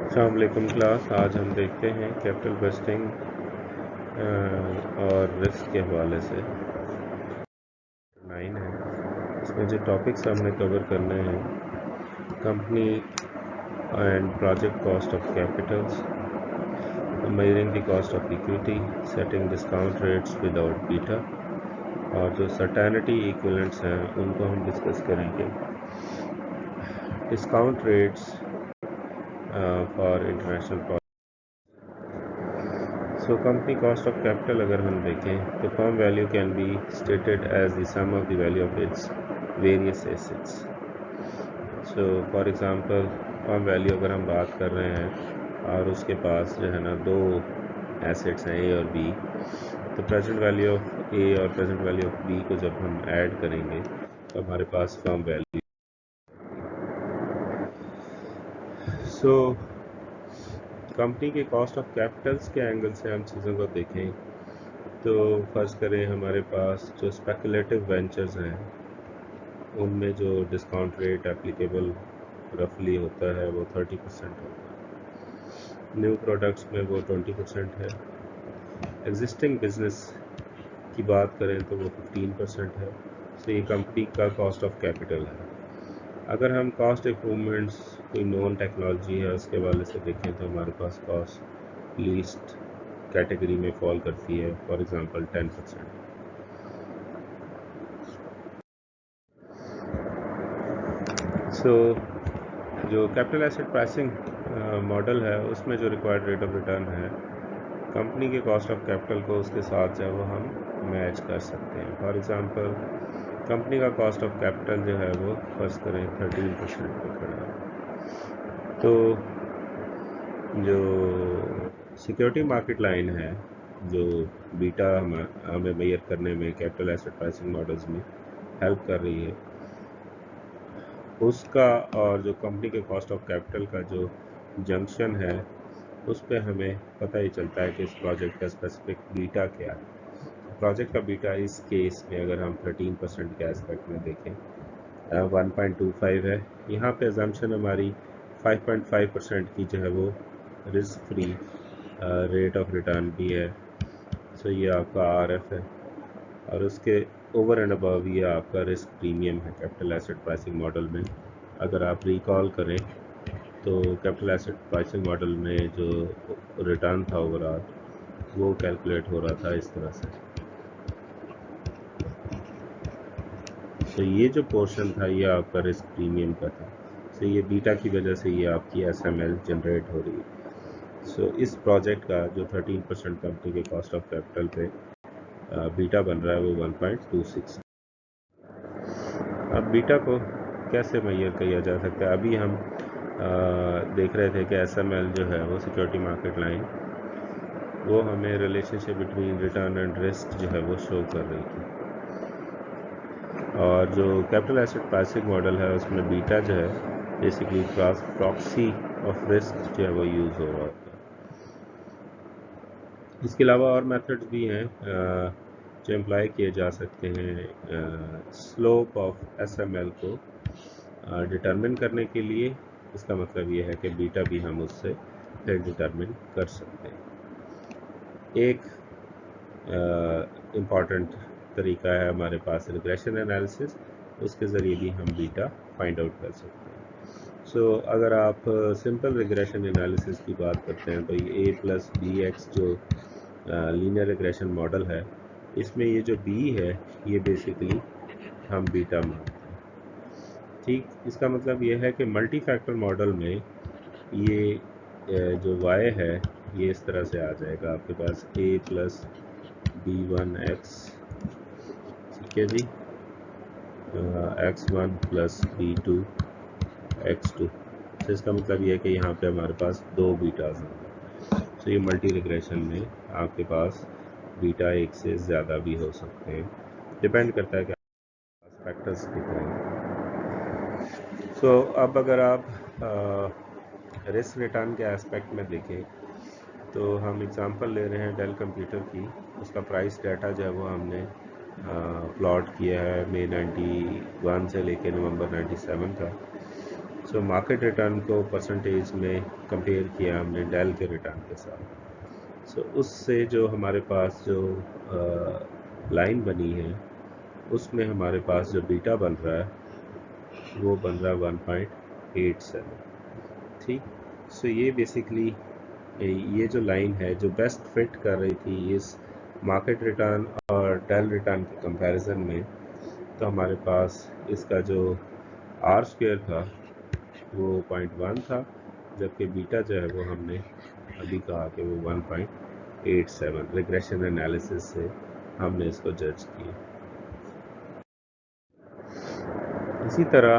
अस्सलाम वालेकुम क्लास। आज हम देखते हैं कैपिटल बस्टिंग और रिस्क के हवाले से 9 है। इसमें जो टॉपिक्स हमने कवर करने हैं: company and project cost of capitals, measuring the cost of equity, setting discount rates without beta, और जो सर्टेनिटी इक्विवेलेंट्स हैं उनको हम डिस्कस करेंगे। Discount rates for international. So company cost of capital अगर हम देखें तो firm value can be stated as the sum of the value of its various assets. So for example firm value अगर हम बात कर रहे हैं और उसके पास जो है ना दो एसेट्स हैं, ए और बी, तो प्रेजेंट वैल्यू ऑफ ए और प्रेजेंट वैल्यू ऑफ बी को जब हम ऐड करेंगे तो हमारे पास फर्म वैल्यू। सो कंपनी के कॉस्ट ऑफ कैपिटल्स के एंगल से हम चीज़ों को देखें तो फर्ज करें हमारे पास जो स्पेकुलेटिव वेंचर्स हैं उनमें जो डिस्काउंट रेट एप्लीकेबल रफली होता है वो 30% होता है। न्यू प्रोडक्ट्स में वो 20% है। एग्जिस्टिंग बिजनेस की बात करें तो वो 15% है। तो ये कंपनी का कॉस्ट ऑफ कैपिटल है। अगर हम कॉस्ट इम्प्रूवमेंट्स कोई नॉन टेक्नोलॉजी है उसके वाले से देखें तो हमारे पास कॉस्ट लीस्ट कैटेगरी में फॉल करती है, फॉर एग्जांपल 10%। सो जो कैपिटल एसेट प्राइसिंग मॉडल है उसमें जो रिक्वायर्ड रेट ऑफ रिटर्न है कंपनी के कॉस्ट ऑफ कैपिटल को उसके साथ जो है वो हम मैच कर सकते हैं। फॉर एग्जांपल कंपनी का कॉस्ट ऑफ कैपिटल जो है वो फर्स्ट करें 13% पे खड़ा है, तो जो सिक्योरिटी मार्केट लाइन है जो बीटा हमें मेजर करने में कैपिटल एसेट प्राइसिंग मॉडल्स में हेल्प कर रही है, उसका और जो कंपनी के कॉस्ट ऑफ कैपिटल का जो जंक्शन है उस पर हमें पता ही चलता है कि इस प्रोजेक्ट का स्पेसिफिक बीटा क्या है। प्रोजेक्ट का बीटा इस केस में अगर हम 13% के एस्पेक्ट में देखें 1.25 है। यहाँ पे अजम्पशन हमारी 5.5% की जो है वो risk free rate of return भी है। सो ये आपका RF है और उसके ओवर एंड अबव ये आपका रिस्क प्रीमियम है कैपिटल एसेट प्राइसिंग मॉडल में। अगर आप रिकॉल करें तो कैपिटल एसेट प्राइसिंग मॉडल में जो रिटर्न था ओवरऑल वो कैलकुलेट हो रहा था इस तरह से। तो ये जो पोर्शन था ये आपका रिस्क प्रीमियम का था। सो ये बीटा की वजह से ये आपकी SML जनरेट हो रही है। सो इस प्रोजेक्ट का जो 13% कंपनी के कॉस्ट ऑफ कैपिटल पे बीटा बन रहा है वो 1.26। अब बीटा को कैसे मेजर किया जा सकता है? अभी हम देख रहे थे कि SML जो है वो सिक्योरिटी मार्केट लाइन वो हमें relationship between return and risk जो है वो शो कर रही थी, और जो कैपिटल एसेट प्राइसिंग मॉडल है उसमें बीटा जो है बेसिकली प्रॉक्सी ऑफ रिस्क जो है वो यूज़ हो रहा होता है। इसके अलावा और मेथड्स भी हैं जो एम्प्लॉय किए जा सकते हैं स्लोप ऑफ SML को डिटरमिन करने के लिए। इसका मतलब ये है कि बीटा भी हम उससे फिर डिटरमिन कर सकते हैं। एक इम्पॉर्टेंट तरीका है हमारे पास रिग्रेशन एनालिसिस, उसके ज़रिए भी हम बीटा फाइंड आउट कर सकते हैं। सो अगर आप सिंपल रिग्रेशन एनालिसिस की बात करते हैं तो ये A+BX जो लीनियर रिग्रेशन मॉडल है इसमें ये जो B है ये बेसिकली हम बीटा मानते हैं। ठीक, इसका मतलब ये है कि मल्टी फैक्टर मॉडल में ये जो Y है ये इस तरह से आ जाएगा, आपके पास A+B1X, ठीक है जी, X1 + B2X2। तो इसका मतलब ये है कि यहाँ पे हमारे पास दो बीटाज हैं। तो ये मल्टी रिग्रेशन में आपके पास बीटा एक से ज़्यादा भी हो सकते हैं, डिपेंड करता है कि आपके पास फैक्टर्स कितने हैं। सो अब अगर आप रिस्क रिटर्न के एस्पेक्ट में देखें तो हम एग्जांपल ले रहे हैं डेल कंप्यूटर की। उसका प्राइस डाटा जो है वो हमने प्लॉट किया है मई 91 से लेकर नवंबर 97 का। सो मार्केट रिटर्न को परसेंटेज में कंपेयर किया हमने डेल के रिटर्न के साथ। सो उससे जो हमारे पास जो लाइन बनी है उसमें हमारे पास जो बीटा बन रहा है वो बन रहा है 1.87। ठीक। सो ये बेसिकली ये जो लाइन है जो बेस्ट फिट कर रही थी इस मार्केट रिटर्न और डेल रिटर्न के कंपैरिजन में, तो हमारे पास इसका जो आर स्क्वायर था वो 0.1 था, जबकि बीटा जो है वो हमने अभी कहा कि वो 1.87 रिग्रेशन एनालिसिस से हमने इसको जज किया। इसी तरह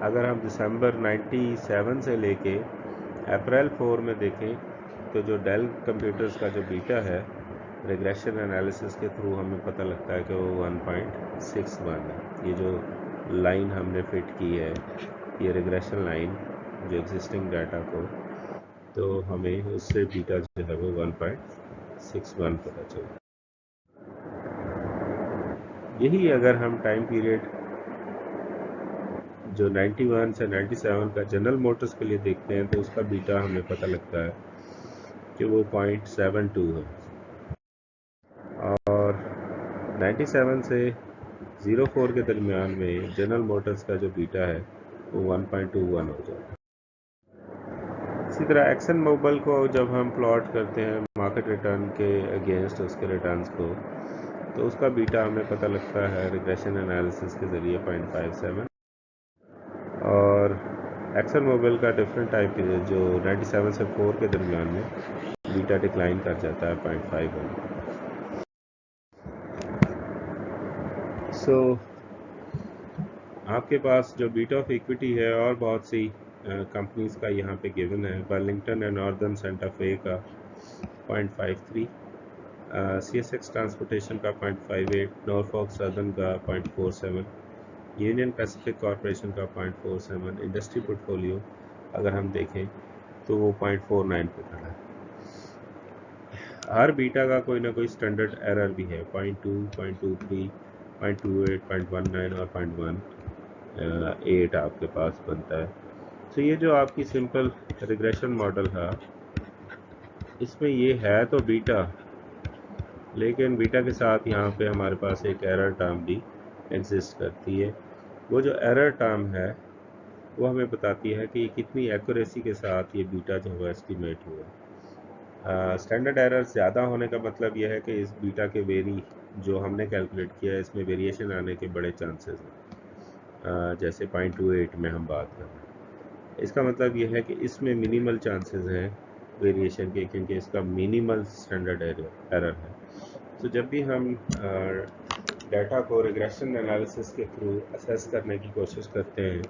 अगर हम दिसंबर 97 से लेके अप्रैल 4 में देखें तो जो डेल कंप्यूटर्स का जो बीटा है रिग्रेशन एनालिसिस के थ्रू हमें पता लगता है कि वो 1.61 है। ये जो लाइन हमने फिट की है ये रिग्रेशन लाइन जो एग्जिस्टिंग डाटा को, तो हमें उससे बीटा जो है वो 1.61 पता चला। यही अगर हम टाइम पीरियड जो 91 से 97 का जनरल मोटर्स के लिए देखते हैं तो उसका बीटा हमें पता लगता है कि वो 0.72 है, और 97 से 04 के दरमियान में जनरल मोटर्स का जो बीटा है वो 1.21 हो जाता है। इसी तरह एक्सन मोबाइल को जब हम प्लॉट करते हैं मार्केट रिटर्न के अगेंस्ट उसके रिटर्न्स को, तो उसका बीटा हमें पता लगता है रिग्रेशन एनालिसिस के ज़रिए 0.57, और एक्सन मोबाइल का डिफरेंट टाइप जो 97 से 4 के दरमियान में बीटा डिक्लाइन कर जाता है 0.51। सो आपके पास जो बीटा ऑफ इक्विटी है और बहुत सी कंपनीज का यहाँ पे गिवन है। बर्लिंगटन एंड नॉर्दर्न सेंटा फे का 0.53, CSX ट्रांसपोर्टेशन का 0.58, नॉरफॉक सदर्न का 0.47, यूनियन पैसिफिक कॉरपोरेशन का 0.47, इंडस्ट्री पोर्टफोलियो अगर हम देखें तो वो 0.49 पे खड़ा है। हर बीटा का कोई ना कोई स्टैंडर्ड एरर भी है, 0.2, 0.23, 0.28, 0.19 और 0.18 आपके पास बनता है। तो ये जो आपकी सिंपल रिग्रेशन मॉडल है इसमें ये है तो बीटा, लेकिन बीटा के साथ यहाँ पे हमारे पास एक एरर टर्म भी एग्जिस्ट करती है। वो जो एरर टर्म है वो हमें बताती है कि कितनी एक्यूरेसी के साथ ये बीटा जो है एस्टिमेट हुआ। स्टैंडर्ड एरर ज़्यादा होने का मतलब यह है कि इस बीटा के वेरी जो हमने कैलकुलेट किया है इसमें वेरिएशन आने के बड़े चांसेस हैं, जैसे 0.28 में हम बात कर रहे हैं। इसका मतलब यह है कि इसमें मिनिमल चांसेस हैं वेरिएशन के, क्योंकि इसका मिनिमल स्टैंडर्ड एरर है। तो जब भी हम डाटा को रिग्रेशन एनालिसिस के थ्रू असेस करने की कोशिश करते हैं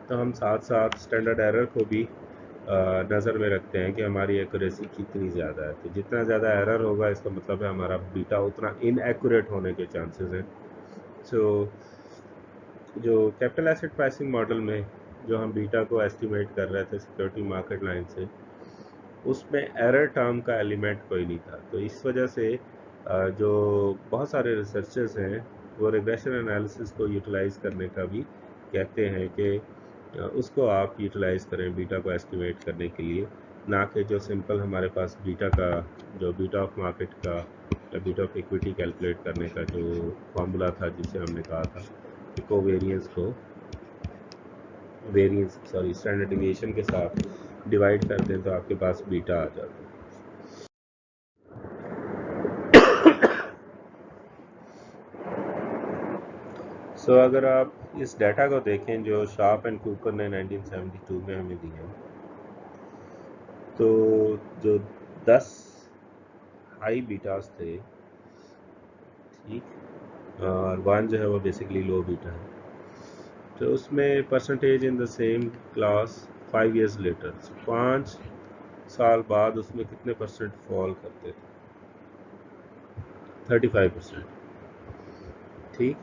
तो हम साथ साथ स्टैंडर्ड एरर को भी नज़र में रखते हैं कि हमारी एक्यूरेसी कितनी ज़्यादा है। तो जितना ज़्यादा एरर होगा इसका मतलब है हमारा बीटा उतना इनएक्यूरेट होने के चांसेस हैं। सो जो कैपिटल एसेट प्राइसिंग मॉडल में जो हम बीटा को एस्टिमेट कर रहे थे सिक्योरिटी मार्केट लाइन से, उसमें एरर टर्म का एलिमेंट कोई नहीं था। तो इस वजह से जो बहुत सारे रिसर्चर्स हैं वो रिग्रेशन एनालिसिस को यूटिलाइज़ करने का भी कहते हैं कि उसको आप यूटिलाइज़ करें बीटा को एस्टिमेट करने के लिए, ना कि जो सिंपल हमारे पास बीटा का जो बीटा ऑफ मार्केट का या बीटा ऑफ इक्विटी कैलकुलेट करने का जो फॉर्मूला था जिसे हमने कहा था कि कोवेरियंस को स्टैंडर्ड डिविएशन के साथ डिवाइड कर दें तो आपके पास बीटा आ जाता है। सो अगर आप इस डाटा को देखें जो शार्प एंड कूपर ने 1972 में हमें दिया, तो जो 10 हाई बीटास थे, ठीक, और 1 जो है वो बेसिकली लो बीटा है, तो उसमें percentage in the same class 5 years later, 5 साल बाद उसमें कितने परसेंट फॉल करते थे? 35%। ठीक,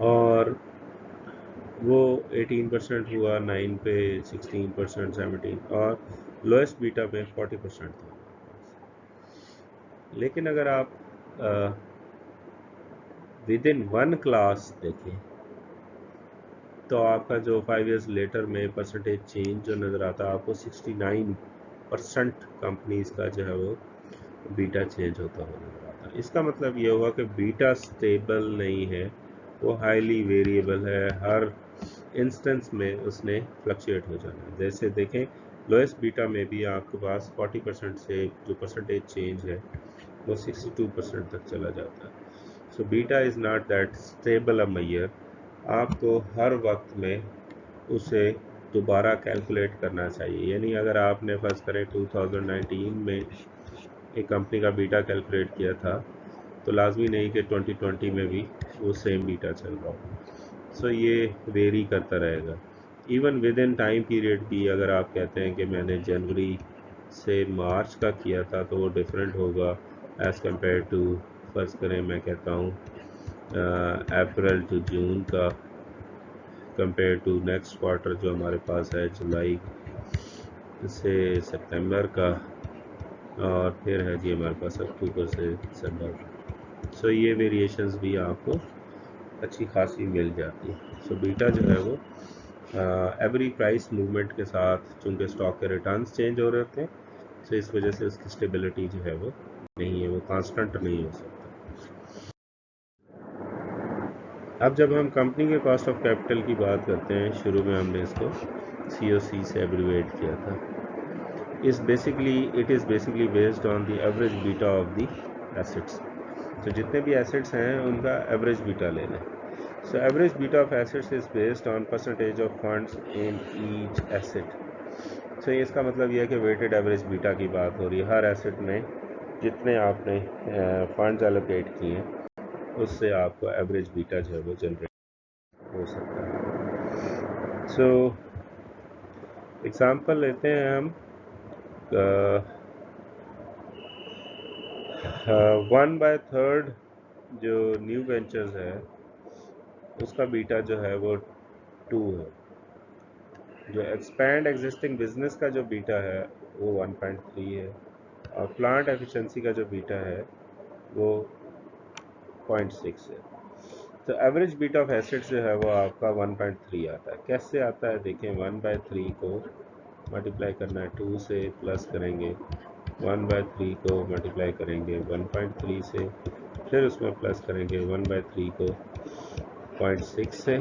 और वो 18% हुआ 9 पे, 16%, 17, और लोएस्ट बीटा पे 40% था। लेकिन अगर आप विद इन वन क्लास देखें तो आपका जो 5 ईयर्स लेटर में परसेंटेज चेंज जो नज़र आता है आपको 69% कंपनीज का जो है वो बीटा चेंज होता हुआ नज़र आता है। इसका मतलब ये हुआ कि बीटा स्टेबल नहीं है, वो हाईली वेरिएबल है, हर इंस्टेंस में उसने फ्लक्चुएट हो जाना है। जैसे देखें लोएस्ट बीटा में भी आपके पास 40% से जो परसेंटेज चेंज है वो 62% तक चला जाता है। So beta is not that stable a measure, आपको हर वक्त में उसे दोबारा कैलकुलेट करना चाहिए। यानी अगर आपने फर्ज करें 2019 में एक कंपनी का बीटा कैलकुलेट किया था तो लाजमी नहीं कि 2020 में भी वो सेम बीटा चल रहा हो। सो ये वेरी करता रहेगा। Even with in time period भी अगर आप कहते हैं कि मैंने जनवरी से मार्च का किया था तो वो डिफरेंट होगा एज़ कम्पेयर टू फर्ज करें मैं कहता हूँ अप्रैल टू जून का कंपेयर टू नेक्स्ट क्वार्टर जो हमारे पास है जुलाई से सितंबर का, और फिर है जी हमारे पास अक्टूबर से दिसंबर। सो ये वेरिएशंस भी आपको अच्छी खासी मिल जाती है। सो बीटा जो है वो एवरी प्राइस मूवमेंट के साथ चूँकि स्टॉक के रिटर्न्स चेंज हो रहे होते हैं तो इस वजह से उसकी स्टेबिलिटी जो है वो नहीं है, वो कांस्टेंट नहीं हो सकता। अब जब हम कंपनी के कॉस्ट ऑफ कैपिटल की बात करते हैं, शुरू में हमने इसको COC से एब्रीवेट किया था। It is basically based on the average beta of the assets. तो जितने भी एसेट्स हैं उनका एवरेज बीटा ले लें। So average beta of assets is based on percentage of funds in each asset. सो इसका मतलब यह है कि वेटेड एवरेज बीटा की बात हो रही है। हर एसेट में जितने आपने फंड्स एलोकेट किए हैं उससे आपको एवरेज बीटा जो है वो जनरेट हो सकता है। सो एग्ज़ाम्पल लेते हैं हम 1/3 जो न्यू वेंचर्स है उसका बीटा जो है वो 2 है। जो एक्सपैंड एग्जिस्टिंग बिजनेस का जो बीटा है वो 1.3 है, और प्लांट एफिशिएंसी का जो बीटा है वो 0.6 है। तो एवरेज बीटा ऑफ एसेट्स जो है वो आपका 1.3 आता है। कैसे आता है देखें, 1/3 को मल्टीप्लाई करना है 2 से, प्लस करेंगे 1/3 को मल्टीप्लाई करेंगे 1.3 से, फिर उसमें प्लस करेंगे 1/3 को 0.6 से,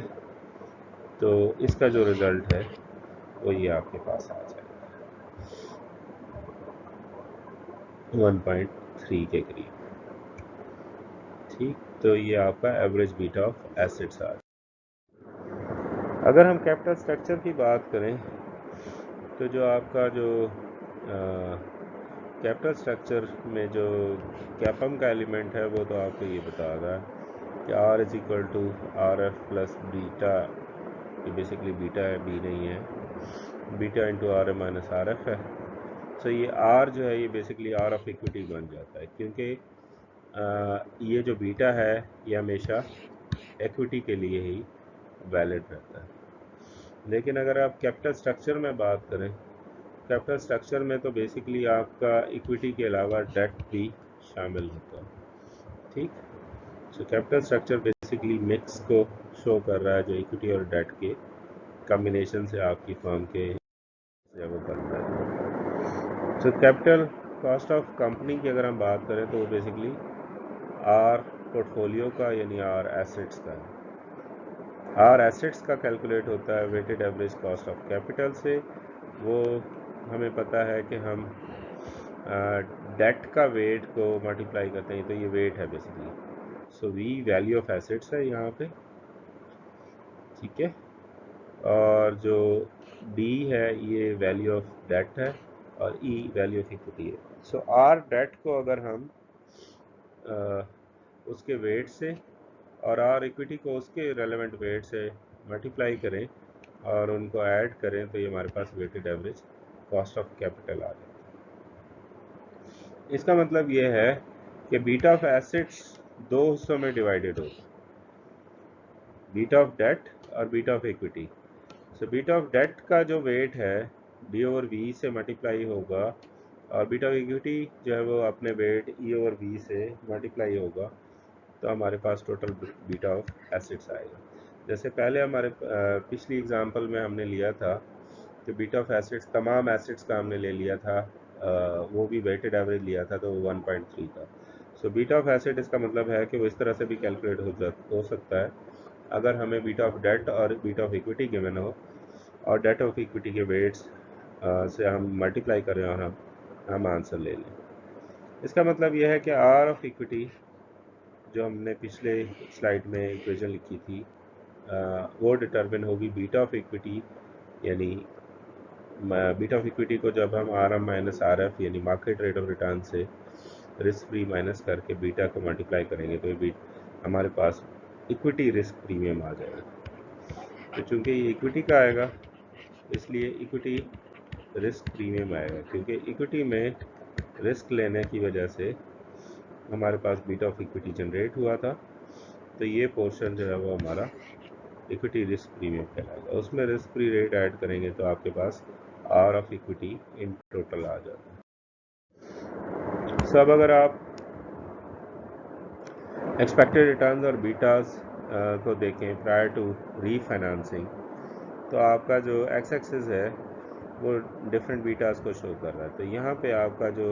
तो इसका जो रिज़ल्ट है वो ये आपके पास आ जाएगा 1.3 के करीब। ठीक, तो ये आपका एवरेज बीटा ऑफ एसेट्स आ जाएगा। अगर हम कैपिटल स्ट्रक्चर की बात करें तो जो आपका जो कैपिटल स्ट्रक्चर में जो कैपम का एलिमेंट है वो तो आपको ये बता रहा है कि R is equal to RF plus beta. ये बेसिकली बीटा है, बी नहीं है, beta into RM minus RF है। सो ये R जो है ये बेसिकली R ऑफ इक्विटी बन जाता है, क्योंकि ये जो बीटा है ये हमेशा इक्विटी के लिए ही वैलिड रहता है। लेकिन अगर आप कैपिटल स्ट्रक्चर में बात करें, कैपिटल स्ट्रक्चर में तो बेसिकली आपका इक्विटी के अलावा डेट भी शामिल होता है। ठीक, so capital structure basically mix को शो कर रहा है जो इक्विटी और डेट के कॉम्बिनेशन से आपकी फर्म के वो बनता है। So capital cost of company की अगर हम बात करें तो वो बेसिकली आर पोर्टफोलियो का यानी आर एसेट्स का है। आर एसेट्स का कैलकुलेट होता है weighted average cost of capital से। वो हमें पता है कि हम डेट का वेट को मल्टीप्लाई करते हैं, तो ये वेट है basically. So V value of assets है यहाँ पे, ठीक है, और जो डी है ये वैल्यू ऑफ डेट है, और ई वैल्यू ऑफ इक्विटी है। सो आर डेट को अगर हम उसके वेट से और आर इक्विटी को उसके रेलेवेंट वेट से मल्टीप्लाई करें और उनको ऐड करें तो ये हमारे पास weighted average cost of capital आ जाए। इसका मतलब ये है कि बीटा ऑफ एसेट्स दो हिस्सों में डिवाइडेड होगा, बीटा ऑफ डेट और beta of equity. So beta of debt का जो वेट है डी ओवर वी से मल्टीप्लाई होगा, और बीटा ऑफ इक्विटी जो है वो अपने वेट ई ओवर वी से मल्टीप्लाई होगा। तो तो हमारे पास टोटल बीटा ऑफ एसिड्स आएगा। जैसे पहले हमारे पिछली एग्जांपल में हमने लिया था कि बीटा ऑफ एसिड्स तमाम एसिड्स का हमने ले लिया था, वो भी वेटेड एवरेज लिया था, तो 1.3 था। सो बीटा ऑफ एसिड इसका मतलब है कि वो इस तरह से भी कैलकुलेट हो सकता है अगर हमें बीटा ऑफ डेट और बीटा ऑफ इक्विटी गिवन हो और डेट ऑफ इक्विटी के वेट्स से हम मल्टीप्लाई करें और हम आंसर ले लें। इसका मतलब यह है कि आर ऑफ इक्विटी जो हमने पिछले स्लाइड में इक्वेशन लिखी थी वो डिटरमिन होगी बीटा ऑफ इक्विटी, यानी बीटा ऑफ इक्विटी को जब हम R M minus R F यानी मार्केट रेट ऑफ रिटर्न से रिस्क फ्री माइनस करके बीटा को मल्टीप्लाई करेंगे तो ये हमारे पास इक्विटी रिस्क प्रीमियम आ जाएगा। तो चूंकि ये इक्विटी का आएगा इसलिए इक्विटी रिस्क प्रीमियम आएगा, क्योंकि इक्विटी में रिस्क लेने की वजह से हमारे पास बीटा ऑफ इक्विटी जनरेट हुआ था। तो ये पोर्शन जो है वो हमारा इक्विटी रिस्क प्रीमियम कहलाएगा। उसमें रिस्क फ्री रेट ऐड करेंगे तो आपके पास R of equity in total आ जाता है। सब अगर आप एक्सपेक्टेड रिटर्न्स और बीटास को देखें प्रायर टू रीफाइनेंसिंग, तो आपका जो एक्स एक्सिस है वो डिफरेंट बीटास को शो कर रहा है। तो यहाँ पे आपका जो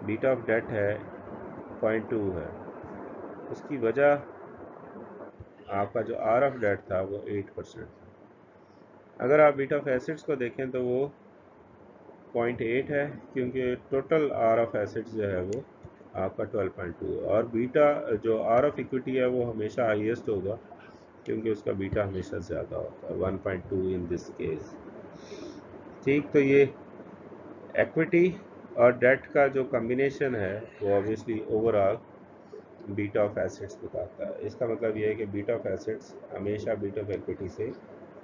बीटा ऑफ डेट है 0.2 है, उसकी वजह आपका जो आर ऑफ डेट था वो 8% था। अगर आप बीटा ऑफ एसिड्स को देखें तो वो 0.8 है, क्योंकि टोटल आर ऑफ एसिड्स जो है वो आपका 12.2 और बीटा जो आर ऑफ इक्विटी है वो हमेशा हाईएस्ट होगा, क्योंकि उसका बीटा हमेशा ज़्यादा होता है 1.2 इन दिस केस। ठीक, तो ये इक्विटी और डेट का जो कम्बिनेशन है वो obviously overall beta of acids बताता है। इसका मतलब ये है कि बीटा ऑफ एसिड्स हमेशा बीटा ऑफ इक्विटी से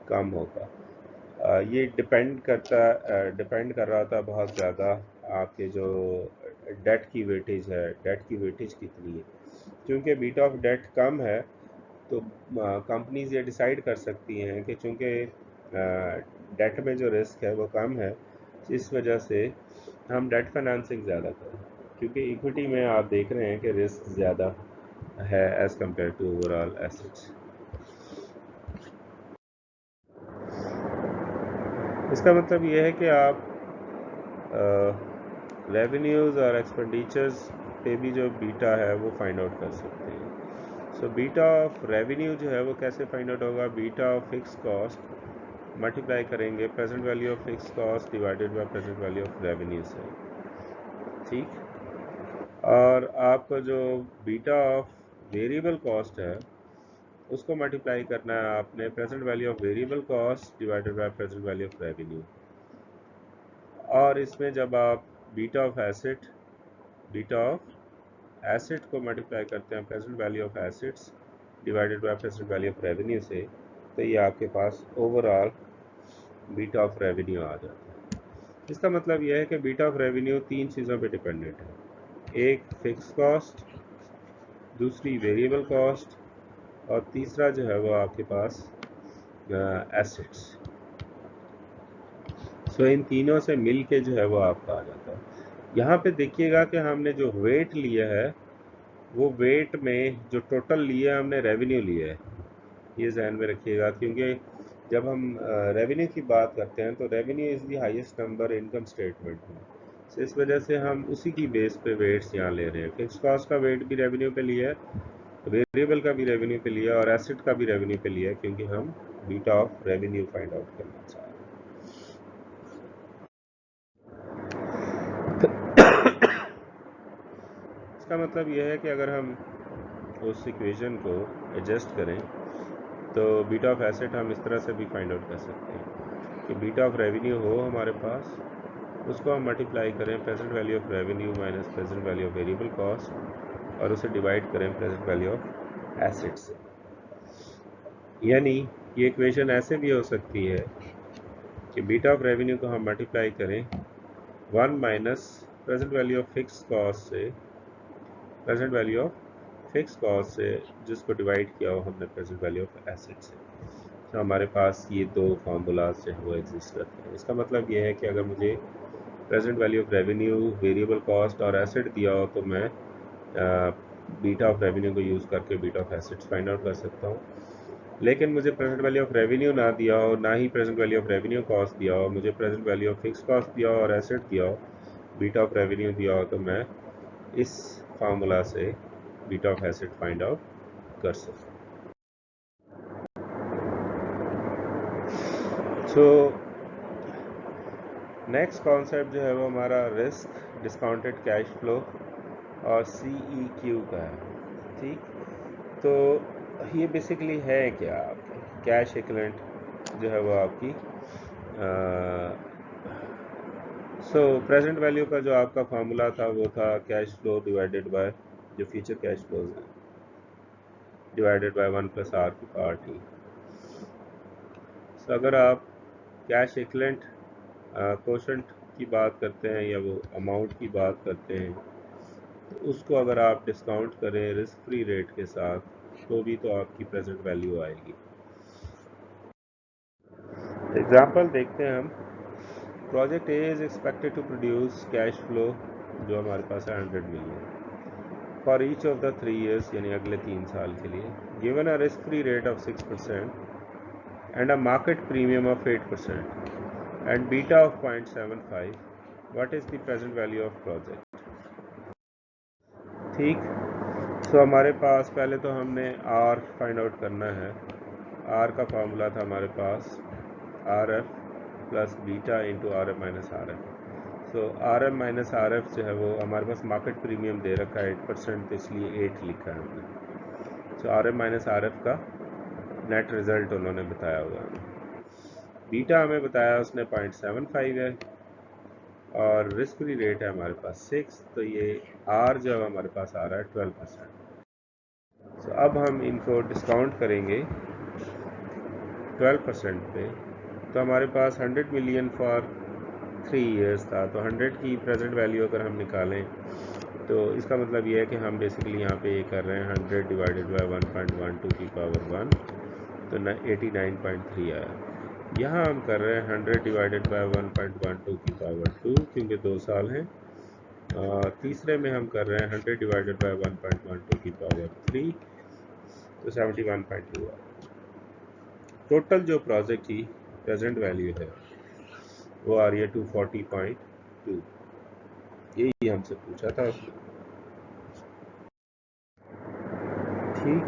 कम होगा। ये डिपेंड कर रहा था बहुत ज़्यादा आपके जो डेट की वेटेज है, डेट की वेटेज कितनी है। क्योंकि बीटा ऑफ डेट कम है तो कंपनीज ये डिसाइड कर सकती हैं कि चूँकि डेट में जो रिस्क है वो कम है, इस वजह से हम डेट फाइनेंसिंग ज़्यादा करें, क्योंकि इक्विटी में आप देख रहे हैं कि रिस्क ज़्यादा है as compared to overall assets. इसका मतलब ये है कि आप रेवेन्यूज़ और एक्सपेंडिचर्स पे भी जो बीटा है वो फाइंड आउट कर सकते हैं। सो बीटा ऑफ रेवेन्यू जो है वो कैसे फाइंड आउट होगा, beta of fix cost multiply करेंगे present value of fix cost divided by present value of revenue से। ठीक, और आपको जो बीटा ऑफ वेरिएबल कॉस्ट है उसको मल्टीप्लाई करना है आपने present value of variable cost divided by present value of revenue. और इसमें जब आप बीटा ऑफ एसेट को मल्टीप्लाई करते हैं present value of assets divided by present value of revenue से, तो ये आपके पास ओवरऑल बीटा ऑफ रेवेन्यू आ जाता है। इसका मतलब यह है कि बीटा ऑफ रेवेन्यू तीन चीज़ों पे डिपेंडेंट है, एक फिक्स कॉस्ट, दूसरी वेरिएबल कॉस्ट और तीसरा जो है वो आपके पास एसेट्स। सो इन तीनों से मिल के जो है वो आपका आ जाता है। यहाँ पे देखिएगा कि हमने जो वेट लिया है वो वेट में जो टोटल लिया है हमने रेवेन्यू लिया है, ये ध्यान में रखिएगा, क्योंकि जब हम रेवेन्यू की बात करते हैं तो revenue is the highest number income statement में, तो इस वजह से हम उसी की बेस पे वेट्स यहाँ ले रहे हैं। फिक्स कॉस्ट का वेट भी रेवेन्यू पे लिया है, वेरिएबल का भी रेवेन्यू पे लिया और एसेट का भी रेवेन्यू पे लिया, क्योंकि हम beta of revenue find out करना चाह रहे हैं। इसका मतलब यह है कि अगर हम उस इक्वेशन को एडजस्ट करें तो बीटा ऑफ एसेट हम इस तरह से भी फाइंड आउट कर सकते हैं कि बीटा ऑफ रेवेन्यू हो हमारे पास, उसको हम मल्टीप्लाई करें present value of revenue minus present value of variable cost और उसे डिवाइड करें प्रेजेंट वैल्यू ऑफ एसेट से। यानी ये इक्वेशन ऐसे भी हो सकती है कि बीटा ऑफ रेवेन्यू को हम मल्टीप्लाई करें 1 minus present value of fix cost से, present value of fix cost से जिसको डिवाइड किया हो हमने प्रेजेंट वैल्यू ऑफ एसेट से। तो हमारे पास ये दो फार्मूलाज जो है वो एग्जिस्ट करते हैं। इसका मतलब ये है कि अगर मुझे present value of revenue, variable cost और एसेट दिया हो तो मैं बीटा ऑफ रेवेन्यू को यूज़ करके beta of assets find out कर सकता हूँ। लेकिन मुझे प्रेजेंट वैल्यू ऑफ रेवेन्यू ना दिया हो, ना ही present value of revenue cost दिया हो, मुझे present value of fix cost दिया हो और एसेट दिया हो, बीटा ऑफ रेवेन्यू दिया हो, तो मैं इस फार्मूला से beta of asset find out कर सकता हूँ। सो नेक्स्ट कॉन्सेप्ट जो है वो हमारा रिस्क डिस्काउंटेड कैश फ्लो और CEQ का है। ठीक, तो ये बेसिकली है क्या, आपके कैश इक्विवेलेंट जो है वो आपकी प्रेजेंट वैल्यू का जो आपका फार्मूला था वो था कैश फ्लो डिवाइडेड बाय जो फ्यूचर कैश फ्लोज है डिवाइडेड बाय 1 + r की पावर t। सो अगर आप कैश इक्विवेलेंट कोशेंट की बात करते हैं या वो अमाउंट की बात करते हैं, तो उसको अगर आप डिस्काउंट करें रिस्क फ्री रेट के साथ तो भी तो आपकी प्रेजेंट वैल्यू आएगी। एग्जाम्पल देखते हैं हम। Project A is expected to produce cash flow जो हमारे पास है 100 million for each of the 3 years, यानी अगले 3 साल के लिए, given a risk free rate of 6% and a market premium of 8% and beta of 0.75, what is the present value of project. ठीक, सो हमारे पास पहले तो हमने आर फाइंड आउट करना है। आर का फार्मूला था हमारे पास RF plus beta into RF minus RF। सो RF माइनस RF जो है वो हमारे पास मार्केट प्रीमियम दे रखा है 8%, तो इसलिए 8 लिखा है हमने। सो RF माइनस RF का नेट रिजल्ट उन्होंने बताया हुआ है। बीटा हमें बताया उसने 0.75 है और रिस्क फ्री रेट है हमारे पास 6, तो ये R जो है हमारे पास आ रहा है 12%। सो अब हम इनको डिस्काउंट करेंगे 12% पे, तो हमारे पास 100 मिलियन फॉर 3 years था, तो 100 की प्रेजेंट वैल्यू अगर हम निकालें तो इसका मतलब ये है कि हम बेसिकली यहाँ पे ये कर रहे हैं 100 डिवाइडेड बाय 1.12 की पावर 1, तो 89.3 आया। यहाँ हम कर रहे हैं 100 डिवाइडेड बाय 1.12 की पावर 2 क्योंकि 2 साल हैं। तीसरे में हम कर रहे हैं 100 डिवाइडेड बाय 1.12 की पावर 3, तो 71.2 आया। टोटल जो प्रोजेक्ट की प्रेजेंट वैल्यू है वो आ रही है 240.2। यही हमसे पूछा था उसने। ठीक,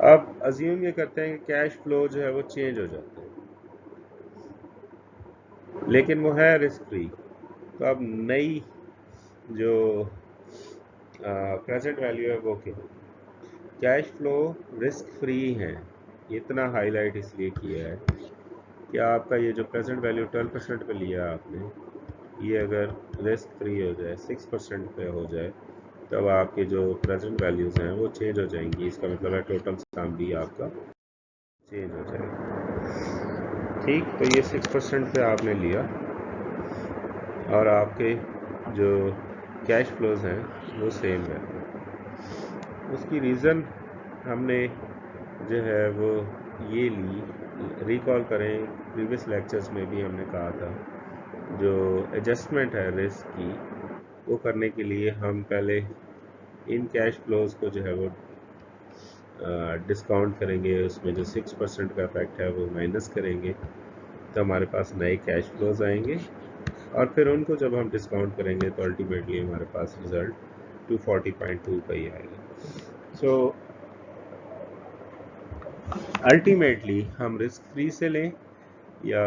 अब अज्यूम ये करते हैं कि कैश फ्लो जो है वो चेंज हो जाता है, लेकिन वो है रिस्क फ्री। तो अब नई जो प्रेजेंट वैल्यू है वो क्या है। कैश फ्लो रिस्क फ्री है, इतना हाईलाइट इसलिए किया है कि आपका ये जो प्रेजेंट वैल्यू 12% पे लिया आपने, ये अगर रिस्क फ्री हो जाए 6% पे हो जाए, तब आपके जो प्रेजेंट वैल्यूज़ हैं वो चेंज हो जाएंगी। इसका मतलब है टोटल सम भी आपका चेंज हो जाएगा। ठीक, तो ये 6% पे आपने लिया और आपके जो कैश फ्लोज हैं वो सेम रहते हैं। उसकी रीज़न हमने जो है वो ये ली, रिकॉल करें प्रीवियस लेक्चर्स में भी हमने कहा था जो एडजस्टमेंट है रिस्क की वो करने के लिए हम पहले इन कैश फ्लोज को जो है वो डिस्काउंट करेंगे, उसमें जो 6% का इफेक्ट है वो माइनस करेंगे, तो हमारे पास नए कैश फ्लोज आएंगे और फिर उनको जब हम डिस्काउंट करेंगे तो अल्टीमेटली हमारे पास रिजल्ट 240.2 का ही आएगा। सो अल्टीमेटली हम रिस्क फ्री से लें या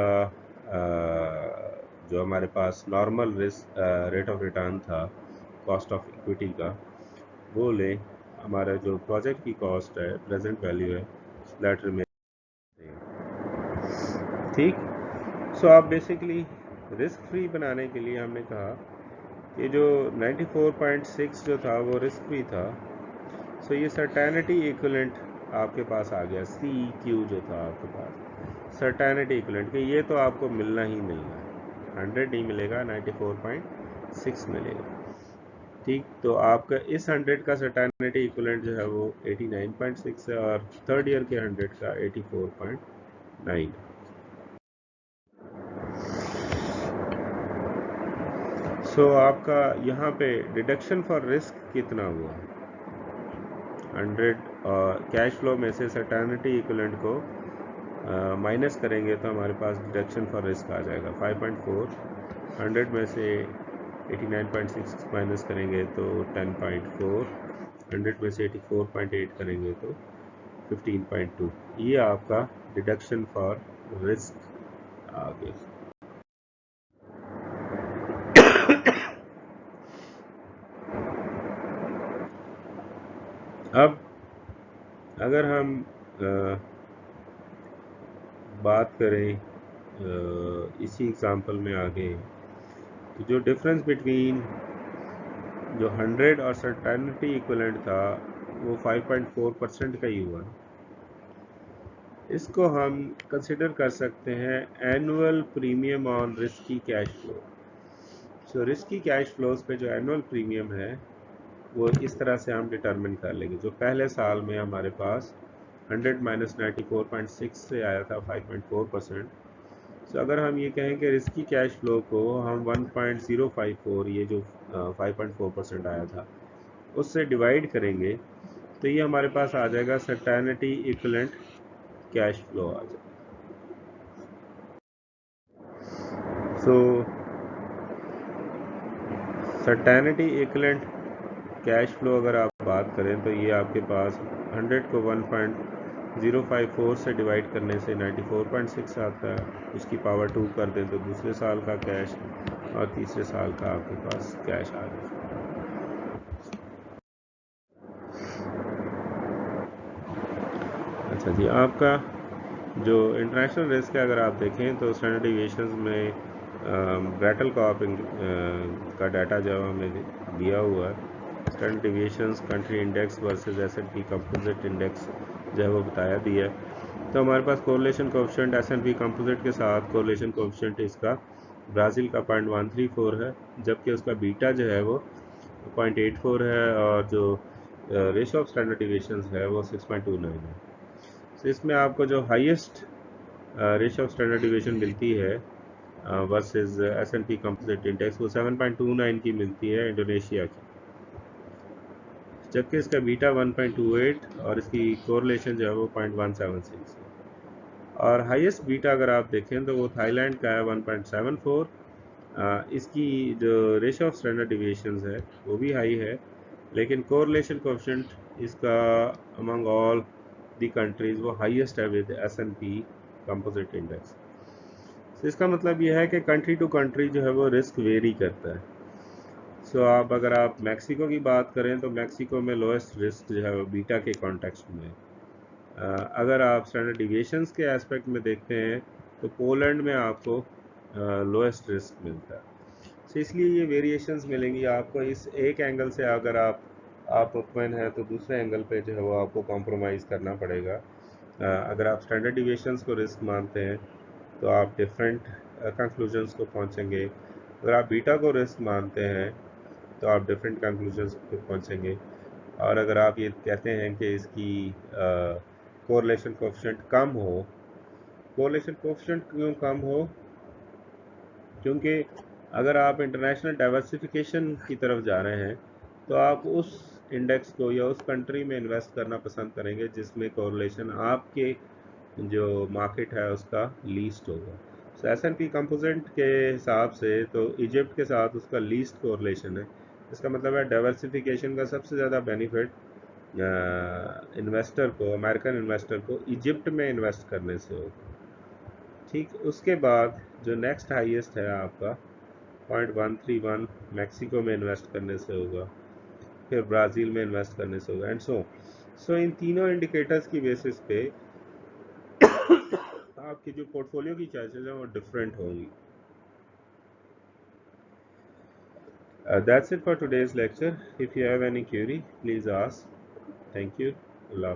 जो हमारे पास normal risk rate of return था कॉस्ट ऑफ इक्विटी का वो लें, हमारा जो प्रोजेक्ट की कॉस्ट है प्रेजेंट वैल्यू है दैट रिमेन। ठीक, सो आप बेसिकली रिस्क फ्री बनाने के लिए हमने कहा कि जो 94.6 जो था वो रिस्क फ्री था। सो ये सर्टेनिटी इक्विवेलेंट आपके पास आ गया, CEQ जो था आपके पास सर्टेनिटी इक्विवेलेंट कि ये तो आपको मिलना ही मिलना है, 100 नहीं मिलेगा, 94.6 मिलेगा। ठीक, तो आपका इस 100 का सर्टेनिटी इक्विवेलेंट जो है वो 89.6 है और थर्ड ईयर के 100 का 84.9। सो आपका यहाँ पे डिडक्शन फॉर रिस्क कितना हुआ 100 और कैश फ्लो में से सर्टेनिटी इक्विवेलेंट को माइनस करेंगे तो हमारे पास डिडक्शन फॉर रिस्क आ जाएगा 5.4 100 में से 89.6 माइनस करेंगे तो 10.4 100 में से 84.8 करेंगे तो 15.2 ये आपका डिडक्शन फॉर रिस्क आ गया। अब अगर हम बात करें इसी एग्जांपल में आगे तो जो डिफरेंस बिटवीन जो 100 और सर्टेनिटी इक्विवेलेंट था वो 5.4% का ही हुआ। इसको हम कंसिडर कर सकते हैं annual premium on risky cash flow. So risky cash flows पे जो एनुअल प्रीमियम है वो इस तरह से हम डिटरमिन कर लेंगे। जो पहले साल में हमारे पास 100 माइनस 94.6 से आया था 5.4%। सो अगर हम ये कहें कि रिस्की कैश फ्लो को हम 1.054 ये जो 5.4% आया था उससे डिवाइड करेंगे तो ये हमारे पास आ जाएगा सर्टेनिटी इक्विवेलेंट कैश फ्लो आ जाएगा। सो सर्टेनिटी इक्विवेलेंट कैश फ्लो अगर आप बात करें तो ये आपके पास 100 को 1.054 से डिवाइड करने से 94.6 आता है। उसकी पावर 2 कर दें तो दूसरे साल का कैश और तीसरे साल का आपके पास कैश आ जाए। अच्छा जी, आपका जो इंटरनेशनल रिस्क है अगर आप देखें तो स्टैंडर्ड डिविएशंस में ब्रैटल कॉप का डाटा जो हमें दिया हुआ है standard deviations country index versus S&P composite index जो है वो बताया दिया है। तो हमारे पास कोरिलेशन कोएफिशिएंट S&P कंपोजिट के साथ कोरिलेशन कोएफिशिएंट इसका ब्राज़ील का 0.134 है, जबकि उसका बीटा जो है वो 0.84 है और जो रेशियो ऑफ स्टैंडर्ड डिविएशंस है वो 6.29 है। तो इसमें आपको जो highest ratio of standard deviation मिलती है वर्सेस S&P कंपोजिट इंडेक्स वो 7.29 की मिलती है इंडोनेशिया की, जबकि इसका बीटा 1.28 और इसकी कोरिलेशन जो है वो 0.176 है। और हाईएस्ट बीटा अगर आप देखें तो वो थाईलैंड का है 1.74। इसकी जो रेशियो ऑफ स्टैंडर्ड डिविएशंस है वो भी हाई है, लेकिन कोरिलेशन कोएफिशिएंट इसका अमंग ऑल दी कंट्रीज वो हाईएस्ट है विद S&P कंपोजिट इंडेक्स। तो इसका मतलब यह है कि कंट्री टू कंट्री जो है वो रिस्क वेरी करता है। सो आप अगर आप मैक्सिको की बात करें तो मैक्सिको में लोएस्ट रिस्क जो है वो बीटा के कॉन्टेक्स्ट में। अगर आप स्टैंडर्ड डिविएशंस के एस्पेक्ट में देखते हैं तो पोलैंड में आपको लोएस्ट रिस्क मिलता है। सो इसलिए ये वेरिएशंस मिलेंगी आपको इस एक एंगल से। अगर आप मुतमईन है तो दूसरे एंगल पे जो है वो आपको कॉम्प्रोमाइज़ करना पड़ेगा। अगर आप स्टैंडर्ड डिविएशंस को रिस्क मानते हैं तो आप डिफरेंट कंक्लूजन्स को पहुंचेंगे। अगर आप बीटा को रिस्क मानते हैं तो आप डिफरेंट कंक्लूजन्स पे पहुंचेंगे। और अगर आप ये कहते हैं कि इसकी कोरिलेशन कोएफिशिएंट कम हो, कोरिलेशन कोएफिशिएंट क्यों कम हो? क्योंकि अगर आप इंटरनेशनल डाइवर्सिफिकेशन की तरफ जा रहे हैं तो आप उस इंडेक्स को या उस कंट्री में इन्वेस्ट करना पसंद करेंगे जिसमें कोरिलेशन आपके जो मार्केट है उसका लीस्ट होगा। सो S&P कंपोजिट के हिसाब से तो इजिप्ट के साथ उसका लीस्ट कोरिलेशन है। इसका मतलब है डाइवर्सिफिकेशन का सबसे ज़्यादा बेनिफिट इन्वेस्टर को, अमेरिकन इन्वेस्टर को इजिप्ट में इन्वेस्ट करने से होगा। ठीक, उसके बाद जो नेक्स्ट हाईएस्ट है आपका 0.131 मैक्सिको में इन्वेस्ट करने से होगा, फिर ब्राज़ील में इन्वेस्ट करने से होगा एंड सो इन तीनों इंडिकेटर्स की बेसिस पे आपकी जो पोर्टफोलियो की चॉइसेस हैं वो डिफरेंट होंगी। That's it for today's lecture. If you have any query, please ask. Thank you. Allah.